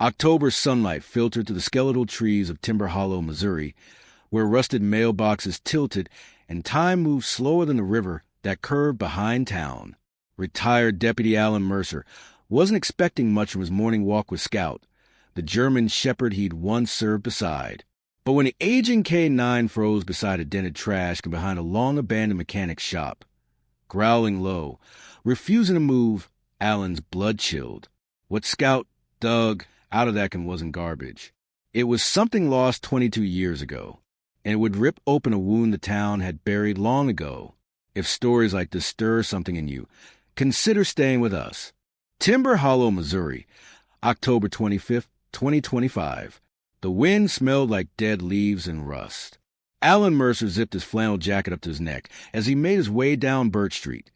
October sunlight filtered through the skeletal trees of Timber Hollow, Missouri, where rusted mailboxes tilted and time moved slower than the river that curved behind town. Retired Deputy Alan Mercer wasn't expecting much from his morning walk with Scout, the German shepherd he'd once served beside. But when the aging K9 froze beside a dented trash can behind a long-abandoned mechanic's shop, growling low, refusing to move, Alan's blood chilled. What Scout dug out of that can wasn't garbage. It was something lost 22 years ago, and it would rip open a wound the town had buried long ago. If stories like this stir something in you, consider staying with us. Timber Hollow, Missouri, October 25th, 2025. The wind smelled like dead leaves and rust. Alan Mercer zipped his flannel jacket up to his neck as he made his way down Birch Street,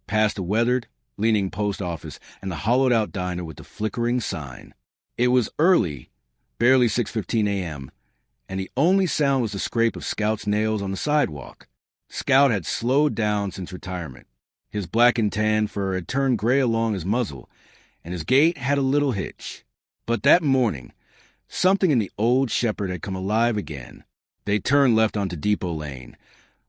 past the weathered, leaning post office and the hollowed-out diner with the flickering sign. It was early, barely 6:15 a.m., and the only sound was the scrape of Scout's nails on the sidewalk. Scout had slowed down since retirement. His black and tan fur had turned gray along his muzzle, and his gait had a little hitch. But that morning, something in the old shepherd had come alive again. They turned left onto Depot Lane,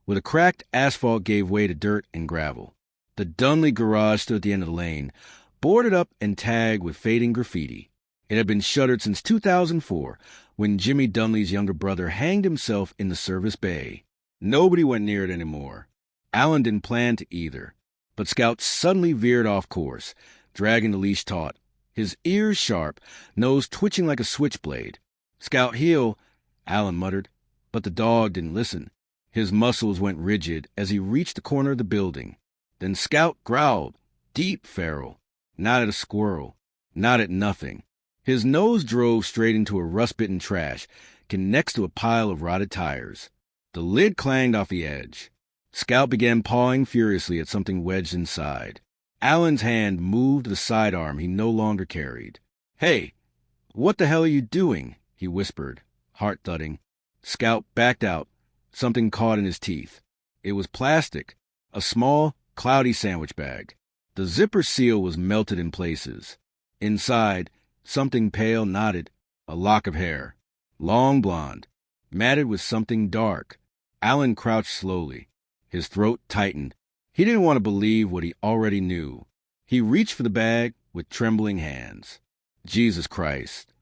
where the cracked asphalt gave way to dirt and gravel. The Dunley garage stood at the end of the lane, boarded up and tagged with fading graffiti. It had been shuttered since 2004, when Jimmy Dunley's younger brother hanged himself in the service bay. Nobody went near it anymore. Alan didn't plan to either. But Scout suddenly veered off course, dragging the leash taut, his ears sharp, nose twitching like a switchblade. "Scout, heel," Alan muttered, but the dog didn't listen. His muscles went rigid as he reached the corner of the building. Then Scout growled, deep feral, not at a squirrel, not at nothing. His nose drove straight into a rust-bitten trash can next to a pile of rotted tires. The lid clanged off the edge. Scout began pawing furiously at something wedged inside. Alan's hand moved the sidearm he no longer carried. "Hey, what the hell are you doing?" he whispered, heart thudding. Scout backed out, something caught in his teeth. It was plastic, a small, cloudy sandwich bag. The zipper seal was melted in places. Inside, something pale nodded, a lock of hair, long blonde, matted with something dark. Alan crouched slowly. His throat tightened. He didn't want to believe what he already knew. He reached for the bag with trembling hands. Jesus Christ.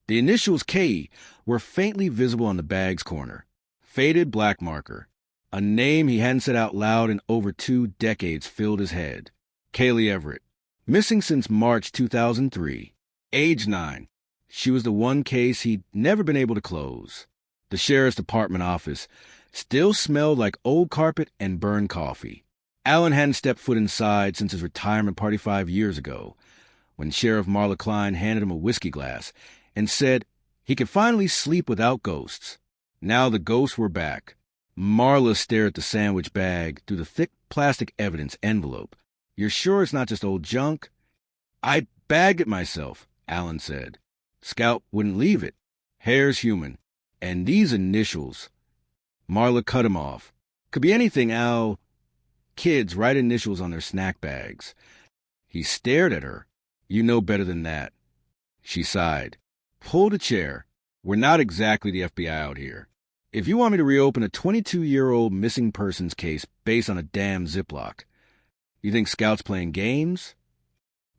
The initials K were faintly visible on the bag's corner. Faded black marker. A name he hadn't said out loud in over 2 decades filled his head. Kaylee Everett. Missing since March 2003. Age 9. She was the one case he'd never been able to close. The sheriff's department office still smelled like old carpet and burned coffee. Alan hadn't stepped foot inside since his retirement party 5 years ago, when Sheriff Marla Klein handed him a whiskey glass and said he could finally sleep without ghosts. Now the ghosts were back. Marla stared at the sandwich bag through the thick plastic evidence envelope. "You're sure it's not just old junk?" "I bagged it myself," Alan said. Scout wouldn't leave it. Hair's human. And these initials. Marla cut him off. Could be anything, Al. Kids write initials on their snack bags. He stared at her. "You know better than that." She sighed. Pulled a chair. "We're not exactly the FBI out here. If you want me to reopen a 22-year-old missing persons case based on a damn Ziploc, you think Scout's playing games?"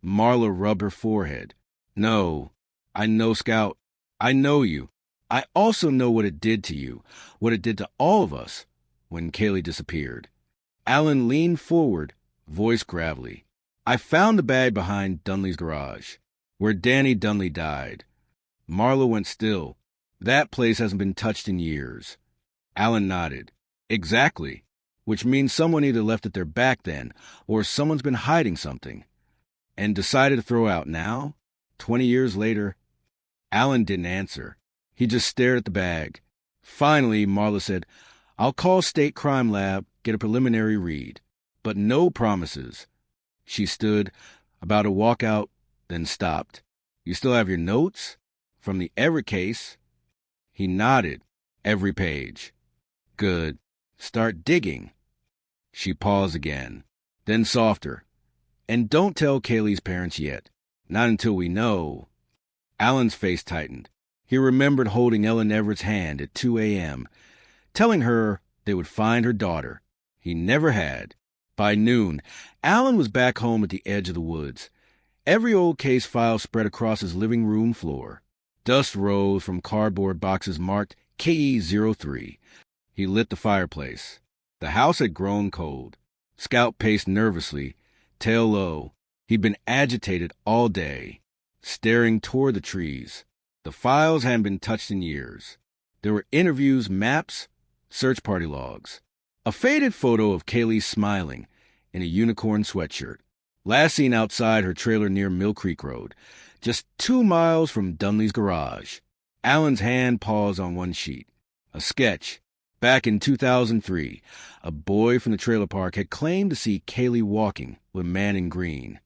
Marla rubbed her forehead. "No, I know Scout. I know you. I also know what it did to you, what it did to all of us when Kaylee disappeared." Alan leaned forward, voice gravelly. "I found the bag behind Dunley's garage, where Danny Dunley died." Marla went still. "That place hasn't been touched in years." Alan nodded. "Exactly. Which means someone either left it there back then, or someone's been hiding something. And decided to throw out now? 20 years later?" Alan didn't answer. He just stared at the bag. Finally, Marla said, "I'll call State Crime Lab, get a preliminary read. But no promises." She stood, about to walk out, then stopped. "You still have your notes? From the Everett case?" He nodded. "Every page." "Good. Start digging." She paused again. Then softer. "And don't tell Kaylee's parents yet. Not until we know." Alan's face tightened. He remembered holding Ellen Everett's hand at 2 a.m., telling her they would find her daughter. He never had. By noon, Alan was back home at the edge of the woods. Every old case file spread across his living room floor. Dust rose from cardboard boxes marked KE03. He lit the fireplace. The house had grown cold. Scout paced nervously, tail low. He'd been agitated all day, staring toward the trees. The files hadn't been touched in years. There were interviews, maps, search party logs. A faded photo of Kaylee smiling in a unicorn sweatshirt. Last seen outside her trailer near Mill Creek Road, just 2 miles from Dunley's garage. Alan's hand paused on one sheet. A sketch. Back in 2003, a boy from the trailer park had claimed to see Kaylee walking with a man in green.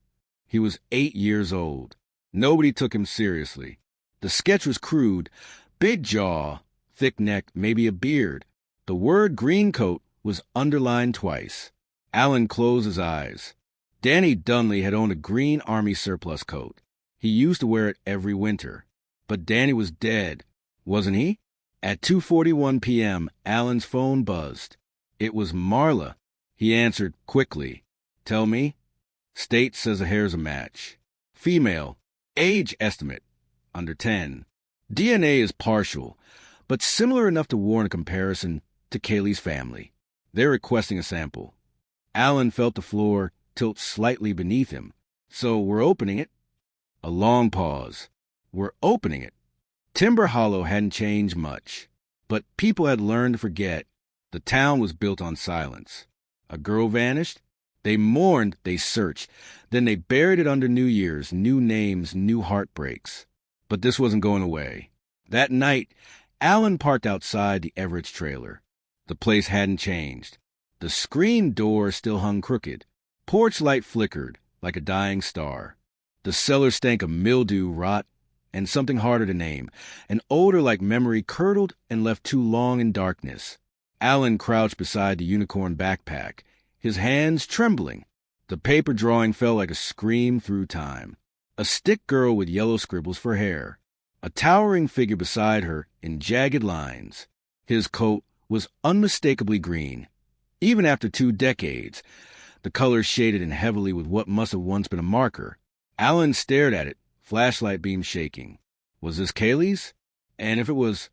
He was 8 years old. Nobody took him seriously. The sketch was crude. Big jaw, thick neck, maybe a beard. The word green coat was underlined twice. Alan closed his eyes. Danny Dunley had owned a green Army surplus coat. He used to wear it every winter. But Danny was dead, wasn't he? At 2:41 p.m., Alan's phone buzzed. It was Marla. He answered quickly. Tell me. State says the hair's a match. Female. Age estimate. Under 10. DNA is partial, but similar enough to warrant a comparison to Kaylee's family. They're requesting a sample. Alan felt the floor tilt slightly beneath him. So we're opening it. A long pause. We're opening it. Timber Hollow hadn't changed much, but people had learned to forget. The town was built on silence. A girl vanished. They mourned, they searched. Then they buried it under New Year's, new names, new heartbreaks. But this wasn't going away. That night, Alan parked outside the Everett's trailer. The place hadn't changed. The screen door still hung crooked. Porch light flickered like a dying star. The cellar stank of mildew, rot, and something harder to name. An odor like memory curdled and left too long in darkness. Alan crouched beside the unicorn backpack, his hands trembling. The paper drawing fell like a scream through time. A stick girl with yellow scribbles for hair. A towering figure beside her in jagged lines. His coat was unmistakably green. Even after 2 decades, the color shaded in heavily with what must have once been a marker. Alan stared at it, flashlight beam shaking. Was this Kaylee's? And if it was,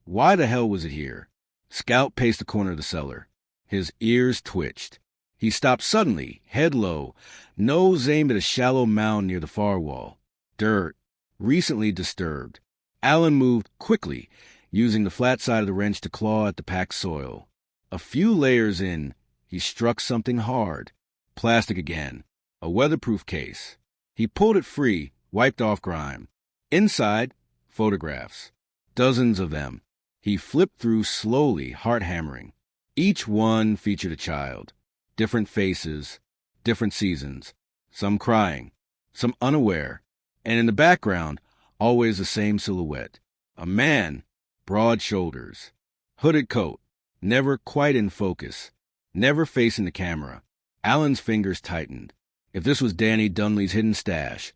why the hell was it here? Scout paced the corner of the cellar. His ears twitched. He stopped suddenly, head low, nose aimed at a shallow mound near the far wall. Dirt, recently disturbed. Alan moved quickly, using the flat side of the wrench to claw at the packed soil. A few layers in, he struck something hard. Plastic again. A weatherproof case. He pulled it free, wiped off grime. Inside, photographs. Dozens of them. He flipped through slowly, heart hammering. Each one featured a child. Different faces, different seasons. Some crying, some unaware. And in the background, always the same silhouette. A man, broad shoulders. Hooded coat, never quite in focus. Never facing the camera. Alan's fingers tightened. If this was Danny Dunley's hidden stash,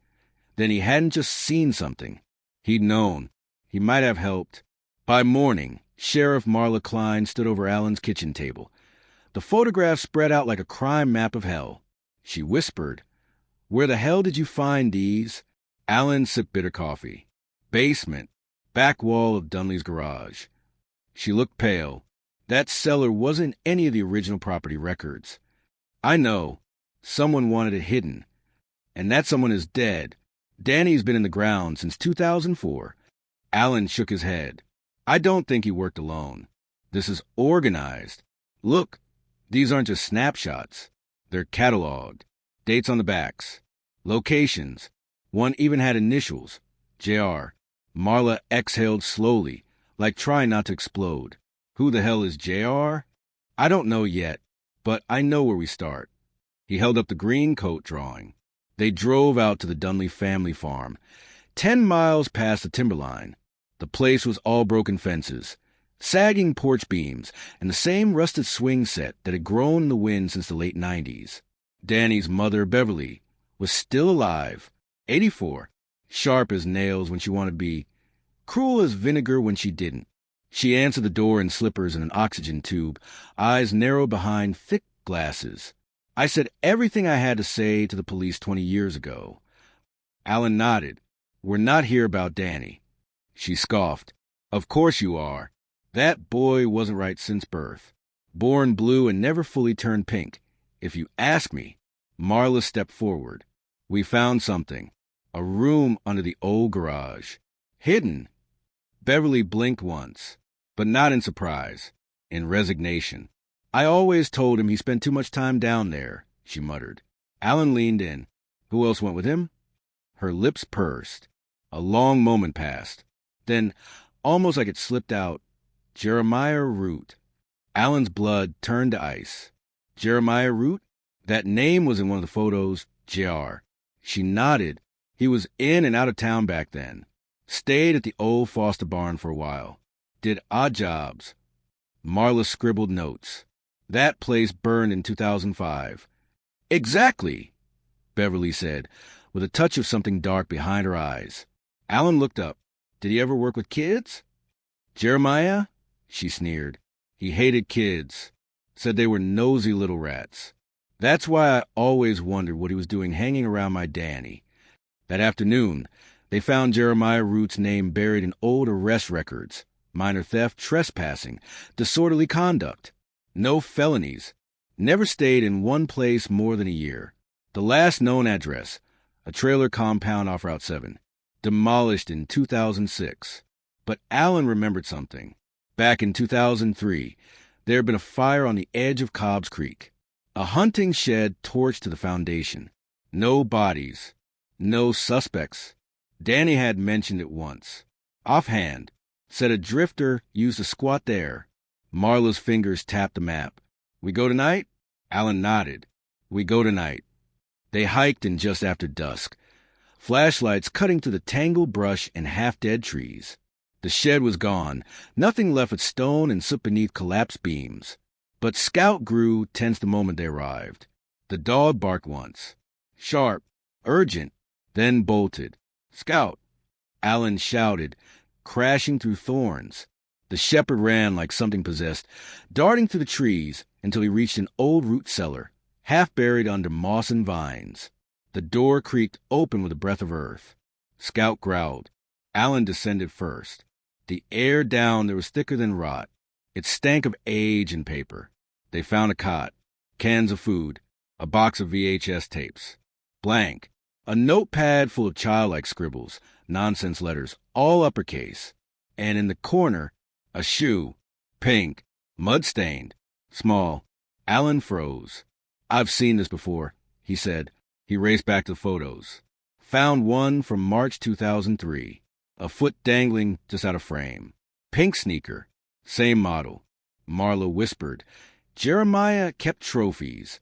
then he hadn't just seen something. He'd known. He might have helped. By morning, Sheriff Marla Klein stood over Alan's kitchen table. The photograph spread out like a crime map of hell. She whispered, "Where the hell did you find these?" Alan sipped bitter coffee. Basement, back wall of Dunley's garage. She looked pale. That cellar wasn't any of the original property records. I know. Someone wanted it hidden. And that someone is dead. Danny's been in the ground since 2004. Alan shook his head. I don't think he worked alone. This is organized. Look, these aren't just snapshots. They're cataloged. Dates on the backs. Locations. One even had initials. JR. Marla exhaled slowly, like trying not to explode. Who the hell is JR? I don't know yet, but I know where we start. He held up the green coat drawing. They drove out to the Dunley family farm, 10 miles past the timberline. The place was all broken fences, sagging porch beams, and the same rusted swing set that had grown in the wind since the late 90s. Danny's mother, Beverly, was still alive, 84, sharp as nails when she wanted to be, cruel as vinegar when she didn't. She answered the door in slippers and an oxygen tube, eyes narrowed behind thick glasses. I said everything I had to say to the police 20 years ago. Alan nodded. We're not here about Danny. She scoffed. Of course you are. That boy wasn't right since birth. Born blue and never fully turned pink. If you ask me. Marla stepped forward. We found something. A room under the old garage. Hidden. Beverly blinked once, but not in surprise, in resignation. I always told him he spent too much time down there, she muttered. Alan leaned in. Who else went with him? Her lips pursed. A long moment passed. Then, almost like it slipped out, Jeremiah Root. Alan's blood turned to ice. Jeremiah Root? That name was in one of the photos, JR. She nodded. He was in and out of town back then. Stayed at the old Foster barn for a while. Did odd jobs. Marla scribbled notes. That place burned in 2005. Exactly, Beverly said, with a touch of something dark behind her eyes. Alan looked up. Did he ever work with kids? Jeremiah? She sneered. He hated kids. Said they were nosy little rats. That's why I always wondered what he was doing hanging around my Danny. That afternoon, they found Jeremiah Root's name buried in old arrest records. Minor theft, trespassing, disorderly conduct. No felonies. Never stayed in one place more than a year. The last known address, a trailer compound off Route 7. Demolished in 2006. But Alan remembered something. Back in 2003, there had been a fire on the edge of Cobbs Creek. A hunting shed torched to the foundation. No bodies. No suspects. Danny had mentioned it once. Offhand. Said a drifter used to squat there. Marla's fingers tapped the map. We go tonight? Alan nodded. We go tonight. They hiked in just after dusk. Flashlights cutting through the tangled brush and half-dead trees. The shed was gone. Nothing left but stone and soot beneath collapsed beams. But Scout grew tense the moment they arrived. The dog barked once. Sharp. Urgent. Then bolted. Scout. Alan shouted, crashing through thorns. The shepherd ran like something possessed, darting through the trees until he reached an old root cellar, half buried under moss and vines. The door creaked open with a breath of earth. Scout growled. Alan descended first. The air down there was thicker than rot. It stank of age and paper. They found a cot, cans of food, a box of VHS tapes. Blank. A notepad full of childlike scribbles, nonsense letters, all uppercase. And in the corner, a shoe, pink, mud-stained, small. Alan froze. I've seen this before, he said. He raced back to the photos. Found one from March 2003. A foot dangling just out of frame. Pink sneaker. Same model. Marla whispered. Jeremiah kept trophies.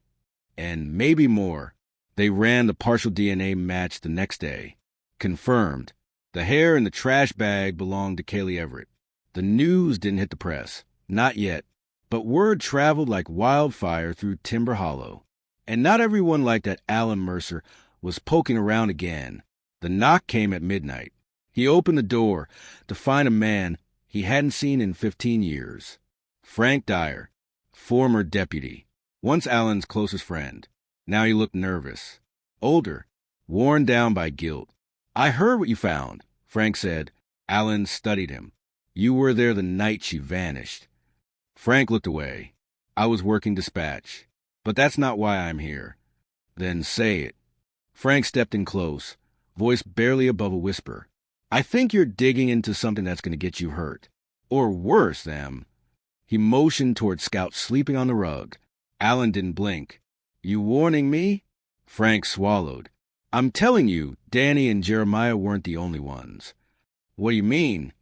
And maybe more. They ran the partial DNA match the next day. Confirmed. The hair in the trash bag belonged to Kaylee Everett. The news didn't hit the press. Not yet. But word traveled like wildfire through Timber Hollow. And not everyone like that Alan Mercer was poking around again. The knock came at midnight. He opened the door to find a man he hadn't seen in 15 years. Frank Dyer, former deputy. Once Alan's closest friend. Now he looked nervous. Older. Worn down by guilt. I heard what you found, Frank said. Alan studied him. You were there the night she vanished. Frank looked away. I was working dispatch. But that's not why I'm here. Then say it. Frank stepped in close, voice barely above a whisper. I think you're digging into something that's going to get you hurt. Or worse, them. He motioned toward Scout sleeping on the rug. Alan didn't blink. You warning me? Frank swallowed. I'm telling you, Danny and Jeremiah weren't the only ones. What do you mean?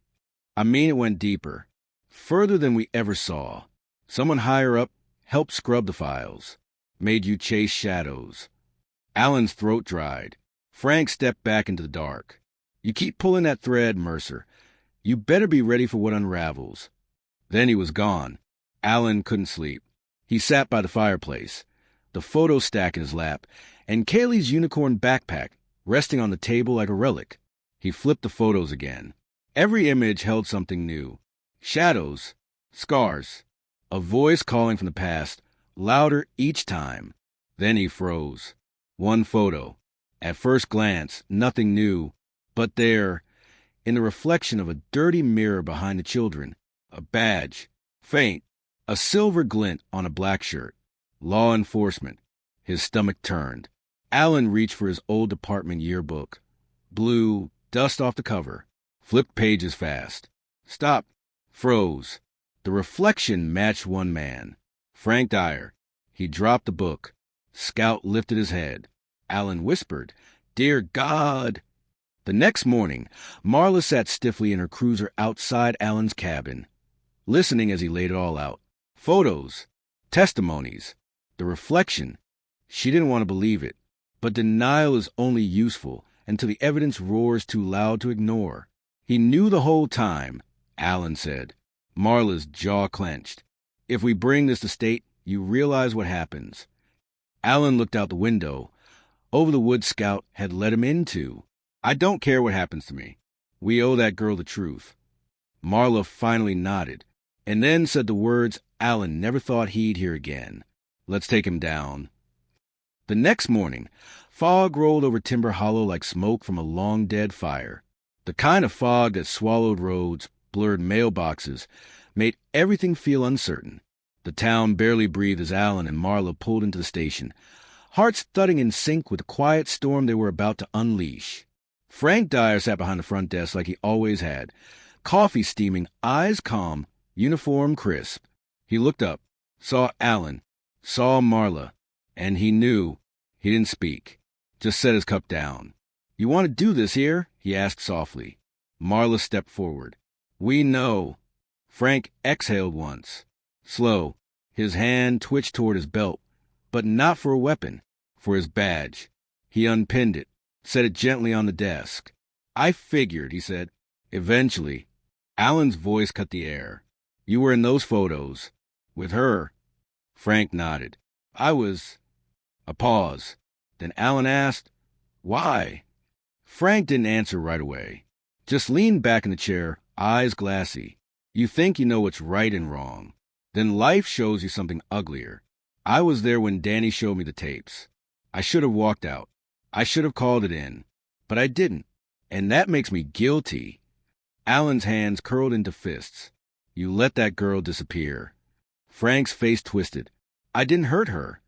I mean it went deeper. Further than we ever saw. Someone higher up helped scrub the files. Made you chase shadows. Alan's throat dried. Frank stepped back into the dark. You keep pulling that thread, Mercer. You better be ready for what unravels. Then he was gone. Alan couldn't sleep. He sat by the fireplace, the photo stack in his lap, and Kaylee's unicorn backpack resting on the table like a relic. He flipped the photos again. Every image held something new. Shadows, scars, a voice calling from the past, louder each time. Then he froze. One photo. At first glance, nothing new, but there, in the reflection of a dirty mirror behind the children, a badge, faint, a silver glint on a black shirt. Law enforcement. His stomach turned. Alan reached for his old department yearbook. Blew dust off the cover. Flipped pages fast. Stopped. Froze. The reflection matched one man. Frank Dyer. He dropped the book. Scout lifted his head. Alan whispered, "Dear God!" The next morning, Marla sat stiffly in her cruiser outside Alan's cabin, listening as he laid it all out. Photos, testimonies, the reflection. She didn't want to believe it, but denial is only useful until the evidence roars too loud to ignore. He knew the whole time, Alan said. Marla's jaw clenched. "If we bring this to state, you realize what happens." Alan looked out the window, over the woods Scout had led him into. "I don't care what happens to me. We owe that girl the truth." Marla finally nodded, and then said the words Alan never thought he'd hear again. "Let's take him down." The next morning, fog rolled over Timber Hollow like smoke from a long-dead fire. The kind of fog that swallowed roads, blurred mailboxes, made everything feel uncertain. The town barely breathed as Alan and Marla pulled into the station, hearts thudding in sync with the quiet storm they were about to unleash. Frank Dyer sat behind the front desk like he always had, coffee steaming, eyes calm, uniform crisp. He looked up, saw Alan, saw Marla, and he knew. He didn't speak, just set his cup down. "You want to do this here?" he asked softly. Marla stepped forward. "We know." Frank exhaled once. Slow, his hand twitched toward his belt, but not for a weapon, for his badge. He unpinned it, set it gently on the desk. "I figured," he said. "Eventually." Alan's voice cut the air. "You were in those photos. With her." Frank nodded. "I was." A pause. Then Alan asked, "Why?" Frank didn't answer right away. Just leaned back in the chair, eyes glassy. "You think you know what's right and wrong. Then life shows you something uglier. I was there when Danny showed me the tapes. I should have walked out. I should have called it in. But I didn't. And that makes me guilty." Alan's hands curled into fists. "You let that girl disappear." Frank's face twisted. "I didn't hurt her.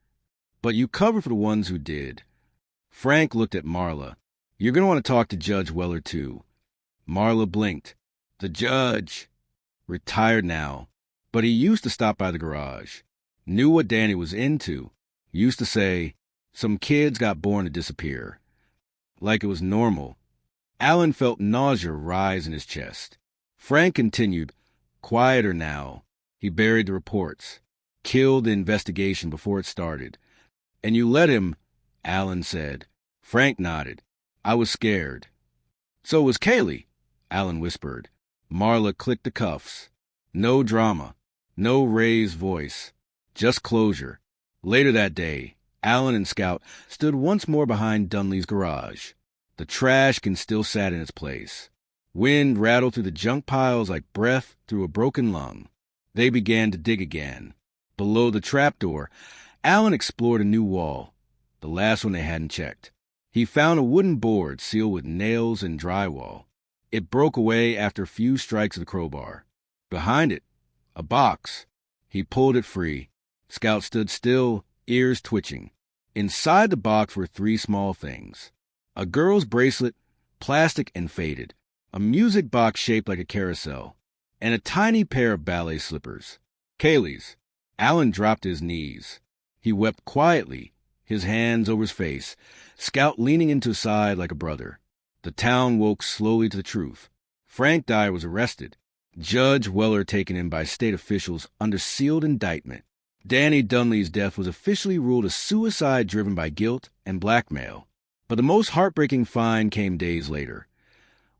But you covered for the ones who did." Frank looked at Marla. "You're going to want to talk to Judge Weller, too." Marla blinked. "The judge." Retired now. But he used to stop by the garage. Knew what Danny was into. Used to say, "Some kids got born to disappear." Like it was normal. Alan felt nausea rise in his chest. Frank continued, quieter now. He buried the reports. Killed the investigation before it started. "And you let him," Alan said. Frank nodded. "I was scared." "So was Kaylee," Alan whispered. Marla clicked the cuffs. No drama. No raised voice. Just closure. Later that day, Alan and Scout stood once more behind Dunley's garage. The trash can still sat in its place. Wind rattled through the junk piles like breath through a broken lung. They began to dig again. Below the trapdoor, Alan explored a new wall, the last one they hadn't checked. He found a wooden board sealed with nails and drywall. It broke away after a few strikes of the crowbar. Behind it, a box. He pulled it free. Scout stood still, ears twitching. Inside the box were 3 small things. A girl's bracelet, plastic and faded. A music box shaped like a carousel. And a tiny pair of ballet slippers. Kaylee's. Alan dropped to his knees. He wept quietly, his hands over his face, Scout leaning into his side like a brother. The town woke slowly to the truth. Frank Dyer was arrested. Judge Weller taken in by state officials under sealed indictment. Danny Dunley's death was officially ruled a suicide driven by guilt and blackmail. But the most heartbreaking find came days later,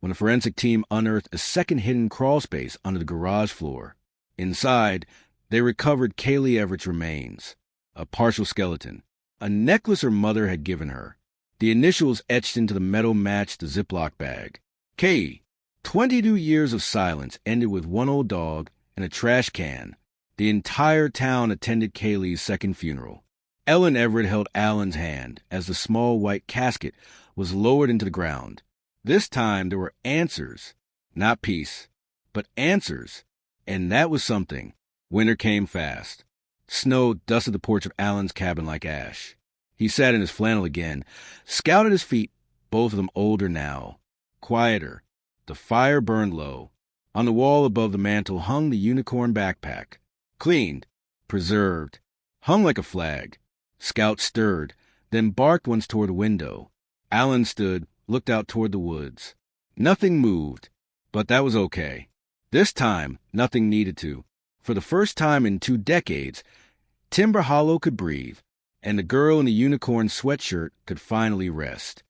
when a forensic team unearthed a second hidden crawl space under the garage floor. Inside, they recovered Kaylee Everett's remains, a partial skeleton, a necklace her mother had given her. The initials etched into the metal matched the Ziploc bag. K. 22 years of silence ended with one old dog and a trash can. The entire town attended Kaylee's second funeral. Ellen Everett held Alan's hand as the small white casket was lowered into the ground. This time there were answers, not peace, but answers, and that was something. Winter came fast. Snow dusted the porch of Alan's cabin like ash. He sat in his flannel again, scowled at his feet, both of them older now, quieter. The fire burned low. On the wall above the mantel hung the unicorn backpack. Cleaned, preserved, hung like a flag. Scout stirred, then barked once toward the window. Alan stood, looked out toward the woods. Nothing moved, but that was okay. This time, nothing needed to. For the first time in 2 decades, Timber Hollow could breathe, and the girl in the unicorn sweatshirt could finally rest.